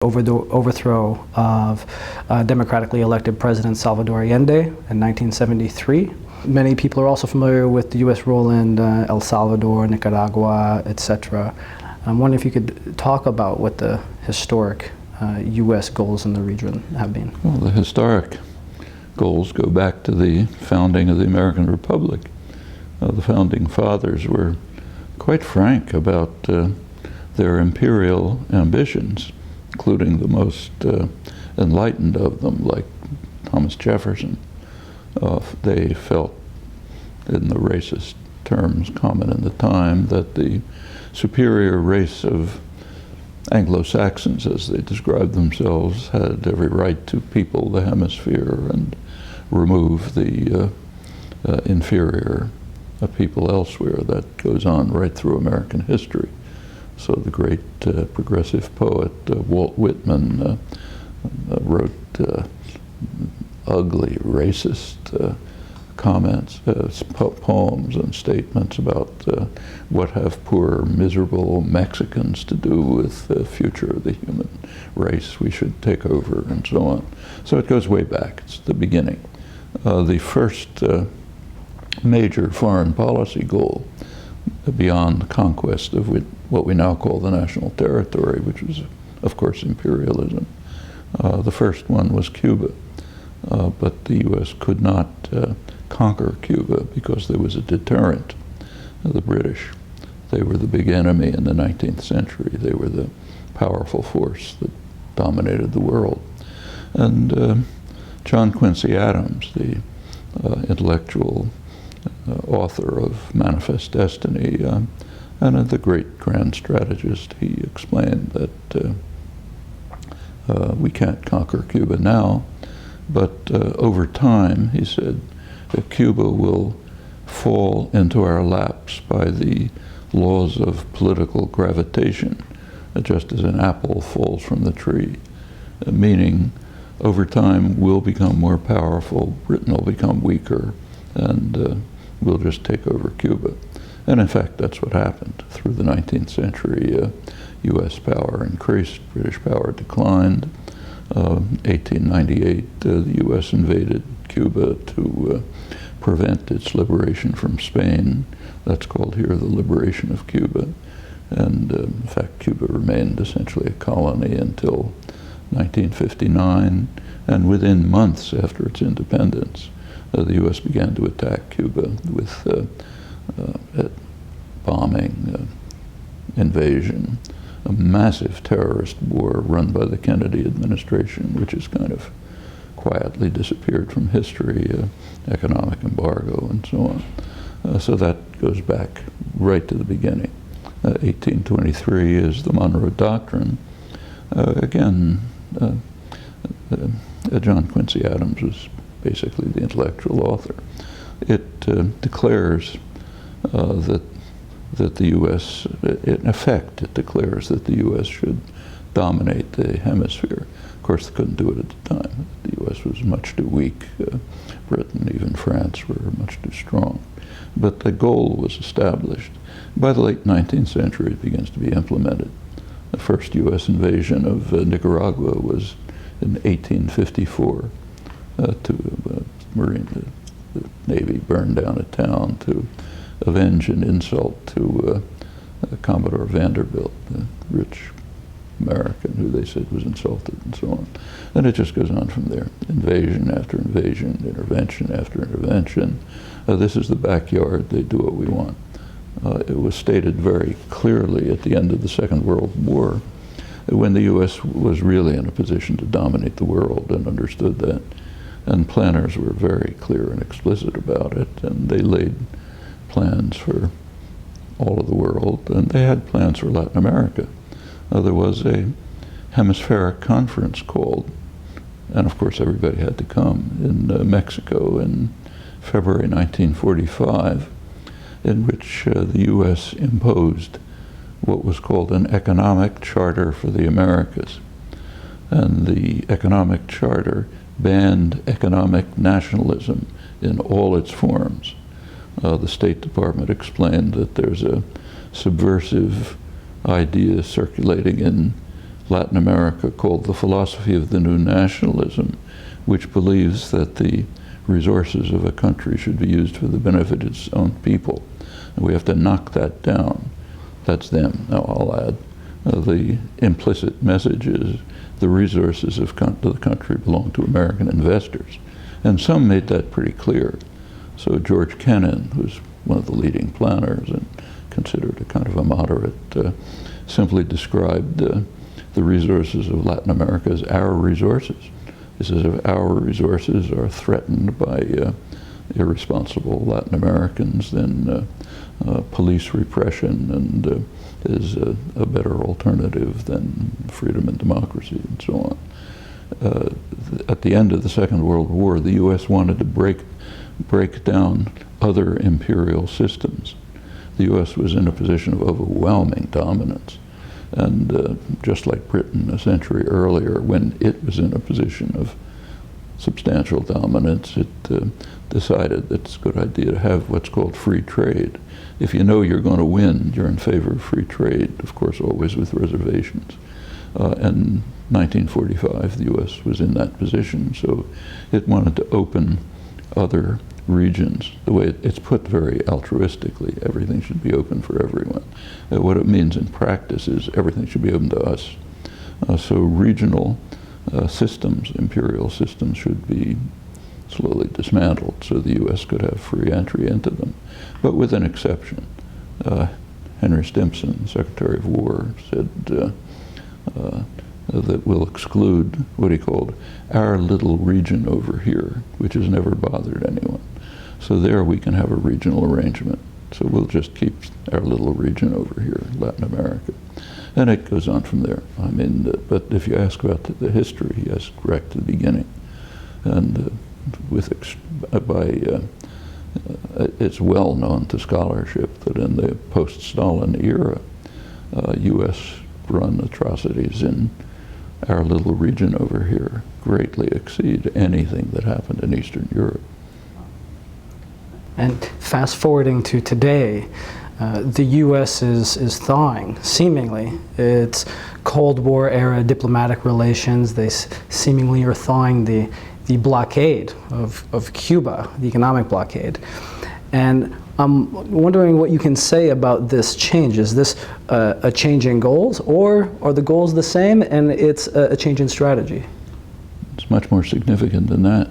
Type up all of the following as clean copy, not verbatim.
over the overthrow of democratically elected President Salvador Allende in 1973. Many people are also familiar with the U.S. role in El Salvador, Nicaragua, etc. I'm wondering if you could talk about what the historic U.S. goals in the region have been. Well, the historic goals go back to the founding of the American Republic. The founding fathers were quite frank about their imperial ambitions, including the most enlightened of them, like Thomas Jefferson. They felt, in the racist terms common in the time, that the superior race of Anglo-Saxons, as they described themselves, had every right to people the hemisphere and remove the inferior people elsewhere. That goes on right through American history. So the great progressive poet Walt Whitman wrote ugly, racist comments, poems and statements about what have poor, miserable Mexicans to do with the future of the human race. We should take over, and so on. So it goes way back. It's the beginning. The first major foreign policy goal beyond conquest of what we now call the national territory, which was, of course, imperialism. The first one was Cuba, but the U.S. could not conquer Cuba because there was a deterrent. The British, they were the big enemy in the 19th century. They were the powerful force that dominated the world. And John Quincy Adams, the intellectual author of Manifest Destiny, and the great grand strategist, he explained that we can't conquer Cuba now, but over time, he said, Cuba will fall into our laps by the laws of political gravitation, just as an apple falls from the tree, meaning over time we'll become more powerful, Britain will become weaker, and we'll just take over Cuba. And in fact, that's what happened. Through the 19th century, U.S. power increased, British power declined. 1898, the U.S. invaded Cuba to prevent its liberation from Spain. That's called here the liberation of Cuba. And in fact, Cuba remained essentially a colony until 1959. And within months after its independence, the U.S. began to attack Cuba with bombing, invasion, a massive terrorist war run by the Kennedy administration, which has kind of quietly disappeared from history, economic embargo and so on. So that goes back right to the beginning. 1823 is the Monroe Doctrine. Again, John Quincy Adams was basically the intellectual author. It declares that the U.S., in effect, it declares that the U.S. should dominate the hemisphere. Of course, they couldn't do it at the time. The U.S. was much too weak. Britain, even France, were much too strong. But the goal was established. By the late 19th century, it begins to be implemented. The first U.S. invasion of Nicaragua was in 1854. The Navy burned down a town to avenge an insult to Commodore Vanderbilt, the rich American who they said was insulted, and so on. And it just goes on from there. Invasion after invasion, intervention after intervention. This is the backyard. They do what we want. It was stated very clearly at the end of the Second World War, when the U.S. was really in a position to dominate the world and understood that. And planners were very clear and explicit about it, and they laid plans for all of the world, and they had plans for Latin America. There was a hemispheric conference called, and of course everybody had to come, in Mexico in February 1945, in which the U.S. imposed what was called an economic charter for the Americas. And the economic charter banned economic nationalism in all its forms. The State Department explained that there's a subversive idea circulating in Latin America called the philosophy of the new nationalism, which believes that the resources of a country should be used for the benefit of its own people. And we have to knock that down. That's them. Now I'll add, the implicit message is the resources of the country belong to American investors. And some made that pretty clear. So George Kennan, who's one of the leading planners and considered a kind of a moderate, simply described the resources of Latin America as our resources. He says if our resources are threatened by irresponsible Latin Americans, then police repression and is a better alternative than freedom and democracy and so on. At the end of the Second World War, the U.S. wanted to break down other imperial systems. The U.S. was in a position of overwhelming dominance. And just like Britain a century earlier, when it was in a position of substantial dominance, it decided that it's a good idea to have what's called free trade. If you know you're going to win, you're in favor of free trade, of course always with reservations. In 1945, the U.S. was in that position, so it wanted to open other regions. The way it's put very altruistically, everything should be open for everyone. What it means in practice is everything should be open to us. So regional systems, imperial systems, should be slowly dismantled so the U.S. could have free entry into them, but with an exception. Henry Stimson, Secretary of War, said that we'll exclude what he called our little region over here, which has never bothered anyone. So there we can have a regional arrangement. So we'll just keep our little region over here, Latin America. And it goes on from there. I mean, but if you ask about the history, yes, correct at the beginning. And it's well known to scholarship that in the post-Stalin era, U.S.-run atrocities in our little region over here greatly exceed anything that happened in Eastern Europe. And fast forwarding to today, the U.S. is thawing, seemingly. It's Cold War era diplomatic relations. They seemingly are thawing the blockade of Cuba, the economic blockade. And I'm wondering what you can say about this change. Is this a change in goals, or are the goals the same and it's a change in strategy? It's much more significant than that.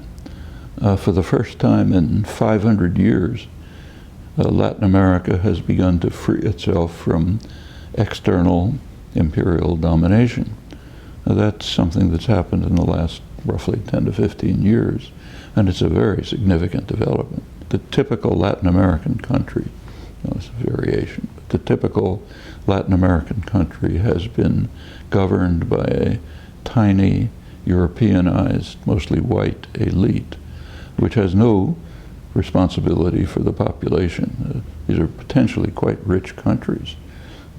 For the first time in 500 years, Latin America has begun to free itself from external imperial domination. Now, that's something that's happened in the last roughly 10 to 15 years, and it's a very significant development. The typical Latin American country, it's a variation, but the typical Latin American country has been governed by a tiny, Europeanized, mostly white elite, which has no responsibility for the population. These are potentially quite rich countries,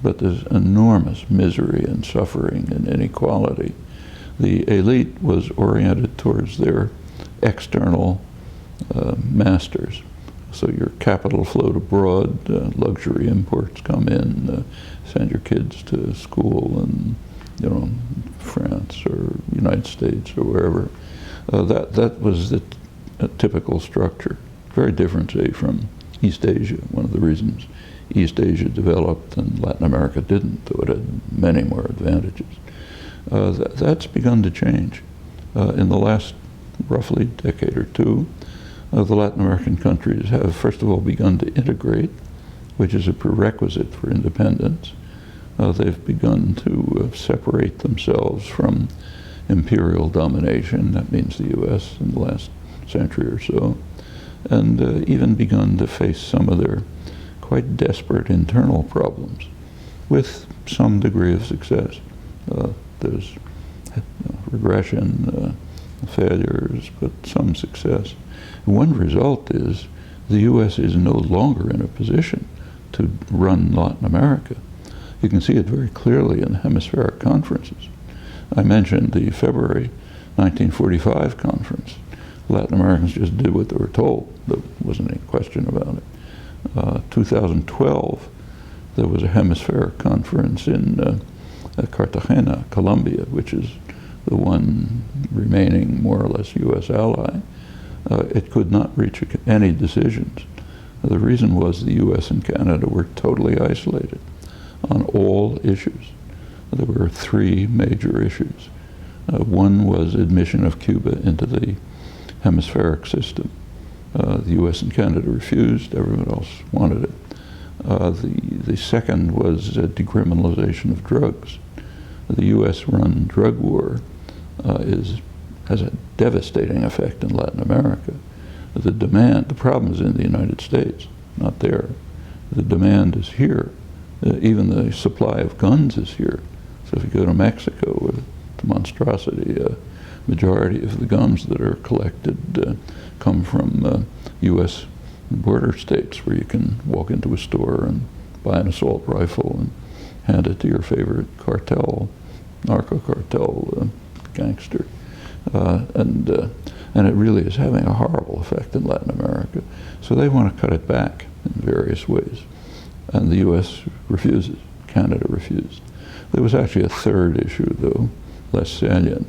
but there's enormous misery and suffering and inequality. The elite was oriented towards their external masters. So your capital flowed abroad, luxury imports come in, send your kids to school in, France or United States or wherever. That was the typical structure. Very different, say, from East Asia. One of the reasons East Asia developed and Latin America didn't, though it had many more advantages. That's begun to change. In the last roughly decade or two, the Latin American countries have, first of all, begun to integrate, which is a prerequisite for independence. They've begun to separate themselves from imperial domination. That means the U.S. in the last century or so, and even begun to face some of their quite desperate internal problems with some degree of success. There's regression, failures, but some success. One result is the U.S. is no longer in a position to run Latin America. You can see it very clearly in hemispheric conferences. I mentioned the February 1945 conference. Latin Americans just did what they were told. There wasn't any question about it. 2012, there was a hemispheric conference in Cartagena, Colombia, which is the one remaining more or less U.S. ally, it could not reach any decisions. The reason was the U.S. and Canada were totally isolated on all issues. There were three major issues. One was admission of Cuba into the hemispheric system. The U.S. and Canada refused, everyone else wanted it. The second was decriminalization of drugs. The U.S.-run drug war has a devastating effect in Latin America. The problem is in the United States, not there. The demand is here. Even the supply of guns is here. So if you go to Mexico, the monstrosity, majority of the guns that are collected come from U.S. border states, where you can walk into a store and buy an assault rifle and hand it to your favorite cartel, narco cartel gangster. And it really is having a horrible effect in Latin America. So they want to cut it back in various ways. And the U.S. refuses. Canada refused. There was actually a third issue, though, less salient.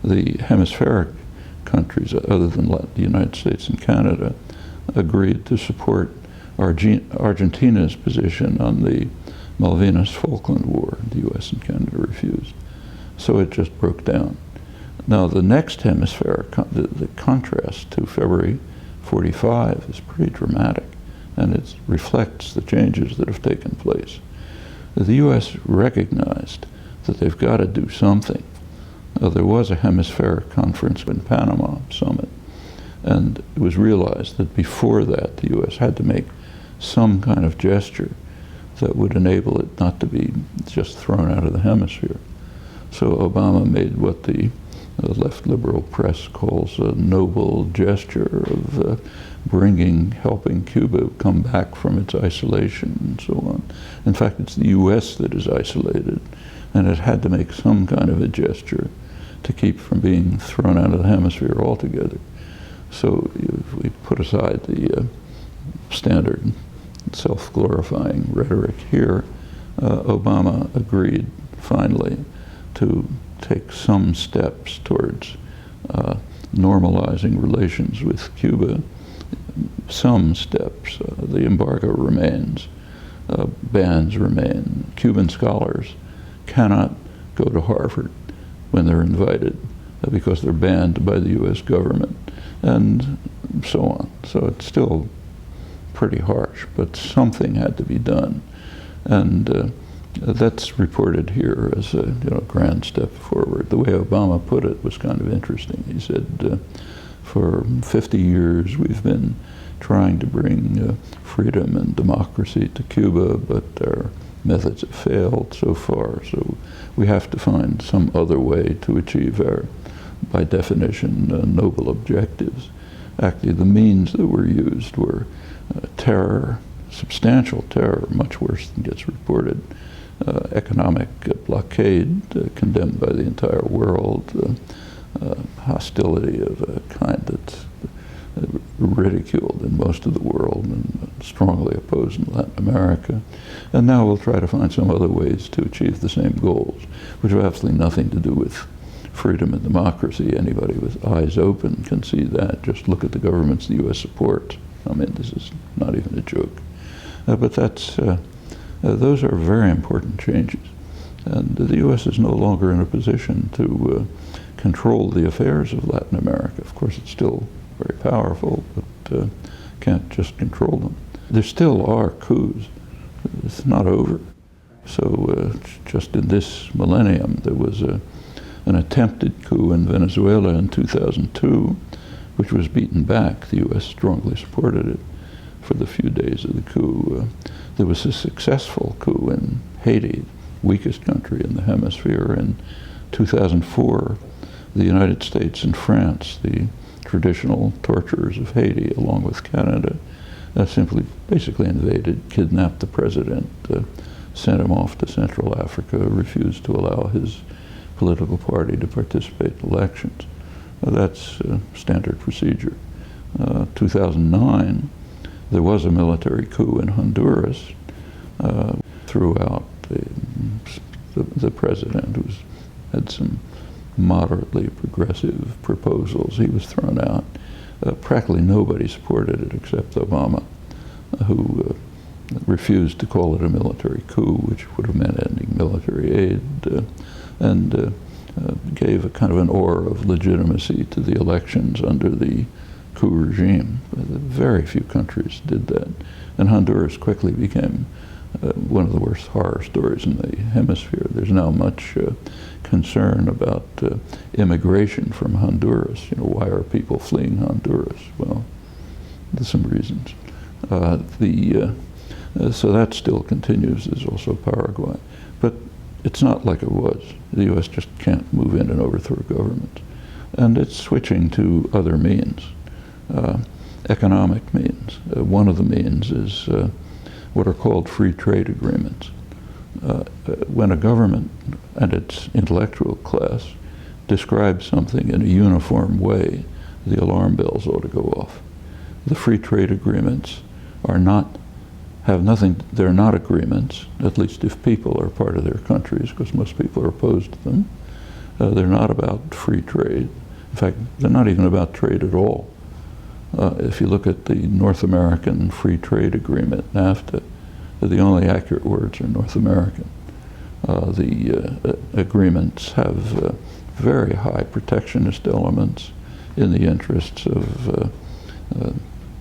The hemispheric countries, other than the United States and Canada, agreed to support Argentina's position on the Malvinas-Falkland War. The U.S. and Canada refused. So it just broke down. Now, the next hemispheric, the contrast to February 45 is pretty dramatic, and it reflects the changes that have taken place. The U.S. recognized that they've got to do something. There was a hemispheric conference in Panama summit, and it was realized that before that, the U.S. had to make some kind of gesture that would enable it not to be just thrown out of the hemisphere. So Obama made what the left liberal press calls a noble gesture of helping Cuba come back from its isolation and so on. In fact, it's the U.S. that is isolated, and it had to make some kind of a gesture to keep from being thrown out of the hemisphere altogether. So if we put aside the standard self-glorifying rhetoric here, Obama agreed finally to take some steps towards normalizing relations with Cuba. Some steps. The embargo remains. Bans remain. Cuban scholars cannot go to Harvard when they're invited because they're banned by the U.S. government, and so on. So it's still pretty harsh, but something had to be done. And that's reported here as a grand step forward. The way Obama put it was kind of interesting. He said, for 50 years we've been trying to bring freedom and democracy to Cuba, but our methods have failed so far, so we have to find some other way to achieve our, by definition, noble objectives. Actually, the means that were used were terror, substantial terror, much worse than gets reported, economic blockade condemned by the entire world, hostility of a kind that's ridiculed in most of the world and strongly opposed in Latin America. And now we'll try to find some other ways to achieve the same goals, which have absolutely nothing to do with freedom and democracy. Anybody with eyes open can see that. Just look at the governments the U.S. supports. I mean, this is not even a joke. But that's, those are very important changes. And the U.S. is no longer in a position to control the affairs of Latin America. Of course, it's still very powerful, but can't just control them. There still are coups. It's not over. So just in this millennium, there was an attempted coup in Venezuela in 2002, which was beaten back. The U.S. strongly supported it for the few days of the coup. There was a successful coup in Haiti, weakest country in the hemisphere. In 2004, the United States and France, the traditional torturers of Haiti, along with Canada, simply basically invaded, kidnapped the president, sent him off to Central Africa, refused to allow his political party to participate in elections. That's standard procedure. 2009, there was a military coup in Honduras, threw out the the president, who had some moderately progressive proposals. He was thrown out. Practically nobody supported it except Obama, who refused to call it a military coup, which would have meant ending military aid, and gave a kind of an aura of legitimacy to the elections under the coup regime. Very few countries did that. And Honduras quickly became one of the worst horror stories in the hemisphere. There's now much concern about immigration from Honduras. You know, why are people fleeing Honduras? Well, there's some reasons. So that still continues. There's also Paraguay. But it's not like it was. The U.S. just can't move in and overthrow governments. And it's switching to other means, economic means. One of the means is what are called free trade agreements. When a government and its intellectual class describes something in a uniform way, the alarm bells ought to go off. The free trade agreements are not, have nothing, they're not agreements, at least if people are part of their countries, because most people are opposed to them. They're not about free trade. In fact, they're not even about trade at all. If you look at the North American Free Trade Agreement, NAFTA, the only accurate words are North American. The agreements have very high protectionist elements in the interests of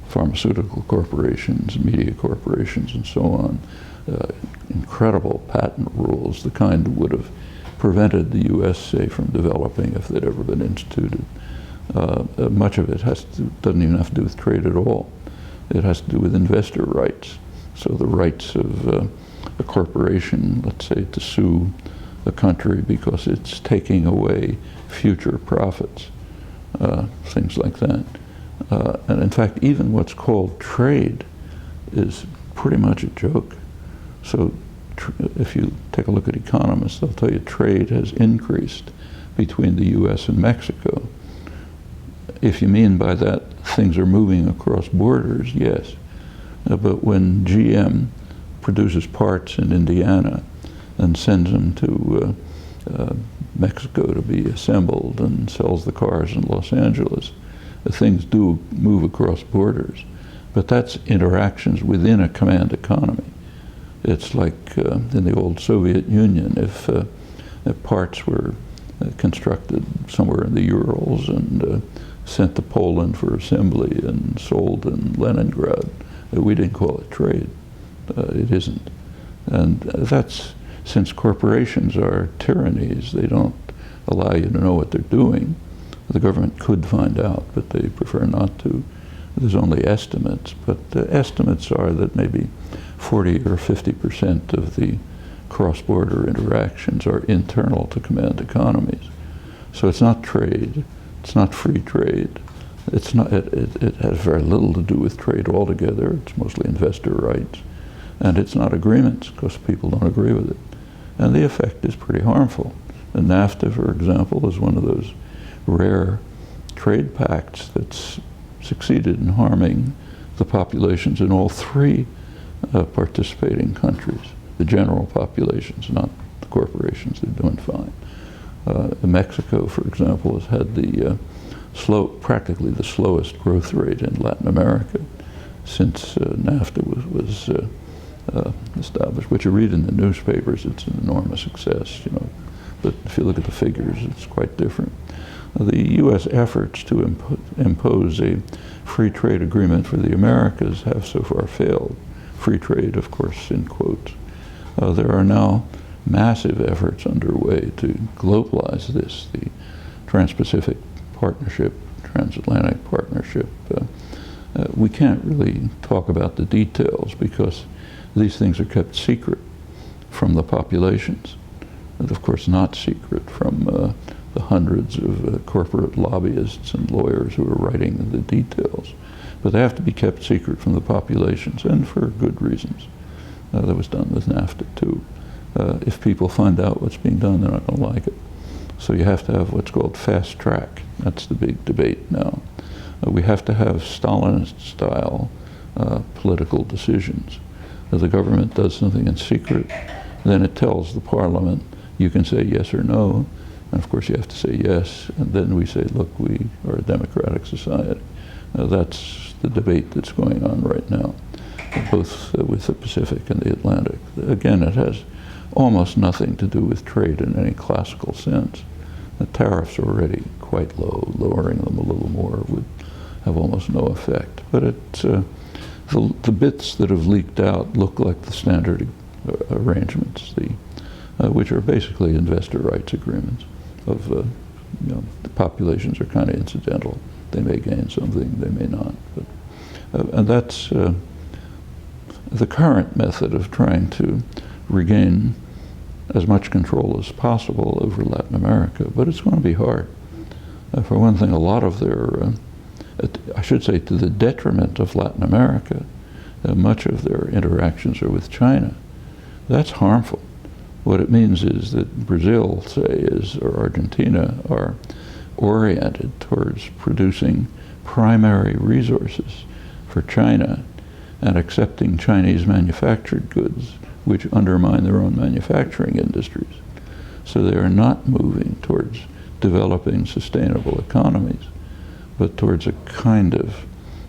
pharmaceutical corporations, media corporations, and so on. Incredible patent rules, the kind that would have prevented the U.S., say, from developing if they'd ever been instituted. Much of it doesn't even have to do with trade at all. It has to do with investor rights. So the rights of a corporation, let's say, to sue a country because it's taking away future profits, things like that. And in fact, even what's called trade is pretty much a joke. So if you take a look at economists, they'll tell you trade has increased between the U.S. and Mexico. If you mean by that things are moving across borders, yes. But when GM produces parts in Indiana and sends them to Mexico to be assembled and sells the cars in Los Angeles, things do move across borders. But that's interactions within a command economy. It's like in the old Soviet Union, if parts were constructed somewhere in the Urals and sent to Poland for assembly and sold in Leningrad, we didn't call it trade. It isn't. And that's, since corporations are tyrannies, they don't allow you to know what they're doing. The government could find out, but they prefer not to. There's only estimates, but the estimates are that maybe 40 or 50% of the cross-border interactions are internal to command economies. So it's not trade, it's not free trade. It's not, it has very little to do with trade altogether. It's mostly investor rights. And it's not agreements, because people don't agree with it. And the effect is pretty harmful. And NAFTA, for example, is one of those rare trade pacts that's succeeded in harming the populations in all three participating countries. The general populations, not the corporations. They're doing fine. Mexico, for example, has had the practically the slowest growth rate in Latin America since NAFTA was established. What you read in the newspapers, it's an enormous success, you know. But if you look at the figures, it's quite different. The U.S. efforts to impose a free trade agreement for the Americas have so far failed. Free trade, of course, in quotes. There are now massive efforts underway to globalize this, the Trans-Pacific Partnership, Transatlantic Partnership. We can't really talk about the details because these things are kept secret from the populations, and of course not secret from the hundreds of corporate lobbyists and lawyers who are writing the details. But they have to be kept secret from the populations, and for good reasons. That was done with NAFTA too. If people find out what's being done, they're not going to like it. So you have to have what's called fast track. That's the big debate now. We have to have Stalinist-style political decisions. If the government does something in secret, then it tells the parliament, You can say yes or no, and of course you have to say yes, and then we say, look, we are a democratic society. That's the debate that's going on right now, both with the Pacific and the Atlantic. Again, it has almost nothing to do with trade in any classical sense. The tariffs are already quite low. Lowering them a little more would have almost no effect. But it's, the bits that have leaked out look like the standard arrangements, which are basically investor rights agreements of, the populations are kind of incidental. They may gain something, they may not. But, and that's the current method of trying to regain as much control as possible over Latin America, but it's going to be hard. For one thing, a lot of their, I should say to the detriment of Latin America, much of their interactions are with China. That's harmful. What it means is that Brazil, say, or Argentina are oriented towards producing primary resources for China and accepting Chinese manufactured goods which undermine their own manufacturing industries. So they are not moving towards developing sustainable economies, but towards a kind of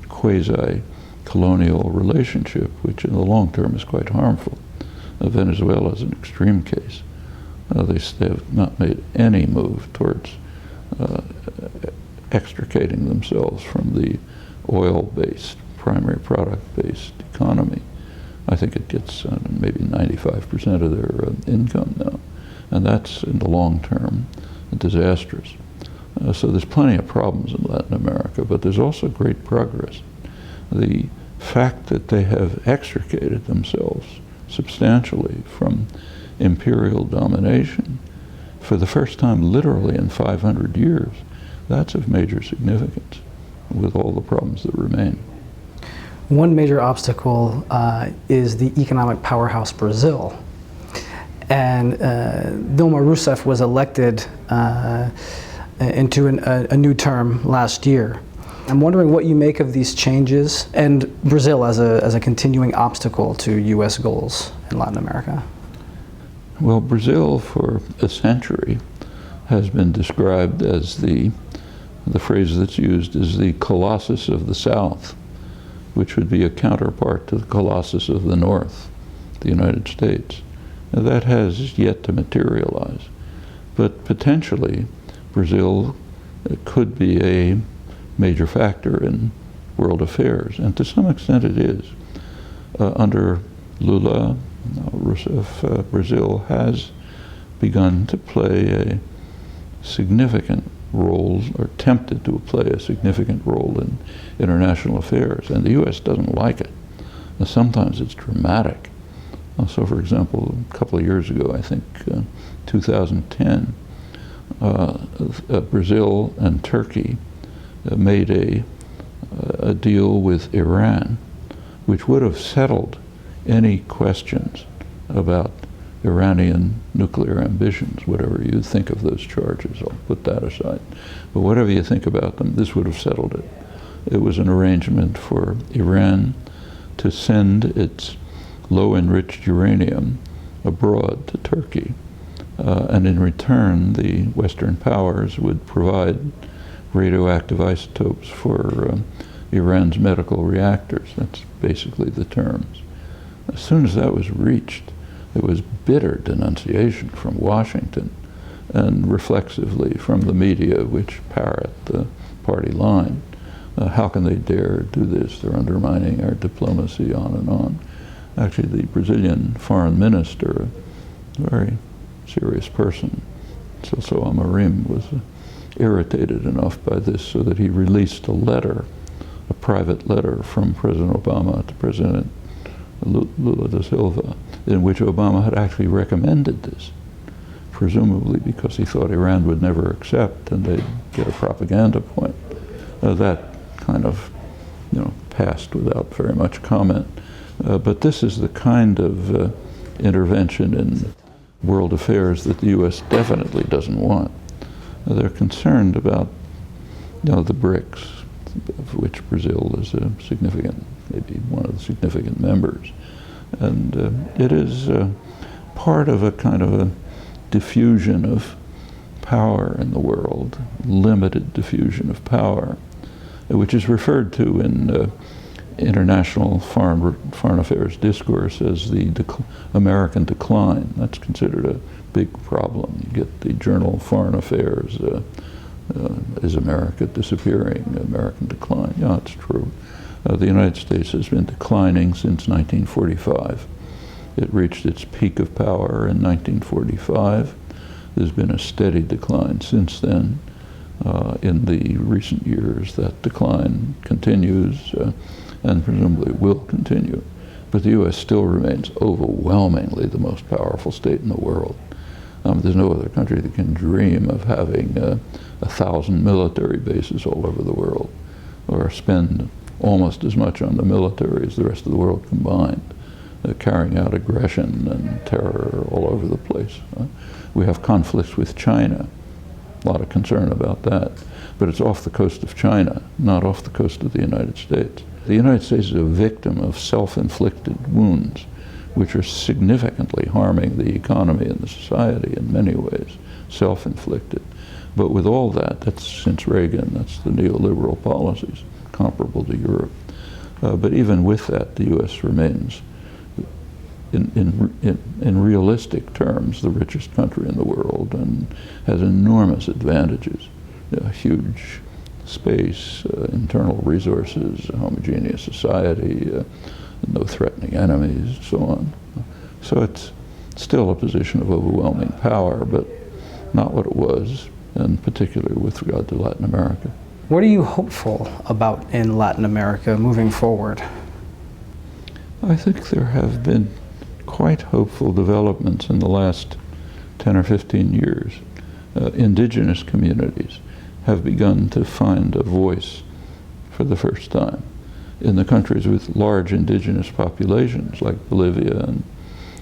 quasi-colonial relationship, which in the long term is quite harmful. Venezuela is an extreme case. They have not made any move towards extricating themselves from the oil-based, primary product-based economy. I think it gets maybe 95% of their income now, and that's in the long term disastrous. So there's plenty of problems in Latin America, but there's also great progress. The fact that they have extricated themselves substantially from imperial domination for the first time literally in 500 years, that's of major significance with all the problems that remain. One major obstacle is the economic powerhouse Brazil. And Dilma Rousseff was elected into a new term last year. I'm wondering what you make of these changes and Brazil as a continuing obstacle to U.S. goals in Latin America. Well, Brazil for a century has been described as the phrase that's used is the Colossus of the South, which would be a counterpart to the Colossus of the North, the United States. Now, that has yet to materialize, but potentially Brazil could be a major factor in world affairs, and to some extent it is. Under Lula, Rousseff, Brazil has begun to play a significant role, or attempted to play a significant role in international affairs, and the U.S. doesn't like it. And sometimes it's dramatic. So, for example, a couple of years ago, I think 2010, Brazil and Turkey made a deal with Iran, which would have settled any questions about Iranian nuclear ambitions, whatever you think of those charges. I'll put that aside. But whatever you think about them, this would have settled it. It was an arrangement for Iran to send its low-enriched uranium abroad to Turkey. And in return, the Western powers would provide radioactive isotopes for Iran's medical reactors. That's basically the terms. As soon as that was reached, there was bitter denunciation from Washington and reflexively from the media, which parrot the party line. How can they dare do this? They're undermining our diplomacy, on and on. Actually, the Brazilian foreign minister, a very serious person, Celso Amorim, was irritated enough by this so that he released a letter, a private letter from President Obama to President Lula da Silva, in which Obama had actually recommended this, presumably because he thought Iran would never accept and they'd get a propaganda point. That kind of, passed without very much comment. But this is the kind of intervention in world affairs that the U.S. definitely doesn't want. They're concerned about, the BRICS, of which Brazil is a significant, maybe one of the significant members. And it is part of a kind of a diffusion of power in the world, limited diffusion of power, which is referred to in international foreign affairs discourse as the American decline. That's considered a big problem. You get the journal Foreign Affairs, is America disappearing, American decline. Yeah, it's true. The United States has been declining since 1945. It reached its peak of power in 1945. There's been a steady decline since then. In the recent years, that decline continues and presumably will continue. But the U.S. still remains overwhelmingly the most powerful state in the world. There's no other country that can dream of having 1,000 military bases all over the world, or spend almost as much on the military as the rest of the world combined, carrying out aggression and terror all over the place. We have conflicts with China, a lot of concern about that, but it's off the coast of China, not off the coast of the United States. The United States is a victim of self-inflicted wounds, which are significantly harming the economy and the society in many ways, self-inflicted. But with all that, that's since Reagan, that's the neoliberal policies, comparable to Europe. But even with that, the U.S. remains, in realistic terms, the richest country in the world and has enormous advantages, huge space, internal resources, a homogeneous society, no threatening enemies, so on. So it's still a position of overwhelming power, but not what it was, and particularly with regard to Latin America. What are you hopeful about in Latin America moving forward? I think there have been quite hopeful developments in the last 10 or 15 years. Indigenous communities have begun to find a voice for the first time. In the countries with large indigenous populations, like Bolivia and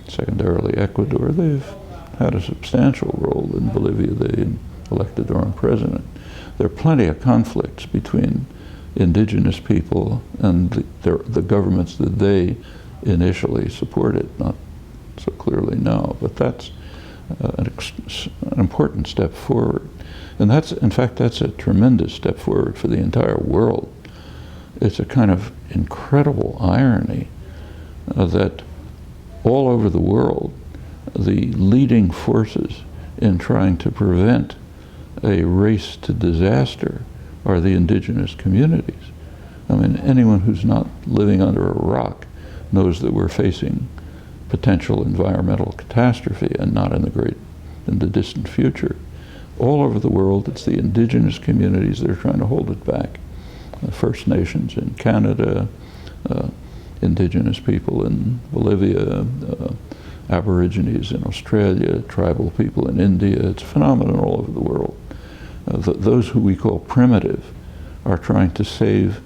secondarily Ecuador, they've had a substantial role. In Bolivia, they elected their own president. There are plenty of conflicts between indigenous people and the governments that they initially supported, not so clearly now, but that's an important step forward. And that's, in fact, that's a tremendous step forward for the entire world. It's a kind of incredible irony that all over the world, the leading forces in trying to prevent a race to disaster are the indigenous communities. I mean, anyone who's not living under a rock knows that we're facing potential environmental catastrophe, and not in the distant future. All over the world, it's the indigenous communities that are trying to hold it back. First Nations in Canada, indigenous people in Bolivia, Aborigines in Australia, tribal people in India. It's a phenomenon all over the world. Those who we call primitive are trying to save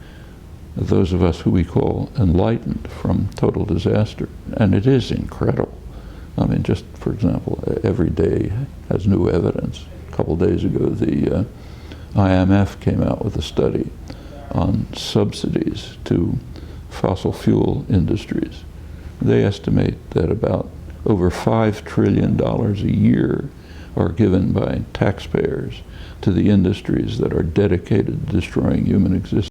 those of us who we call enlightened from total disaster. And it is incredible. I mean, just for example, every day has new evidence. A couple days ago, the IMF came out with a study on subsidies to fossil fuel industries. They estimate that about over $5 trillion a year are given by taxpayers to the industries that are dedicated to destroying human existence.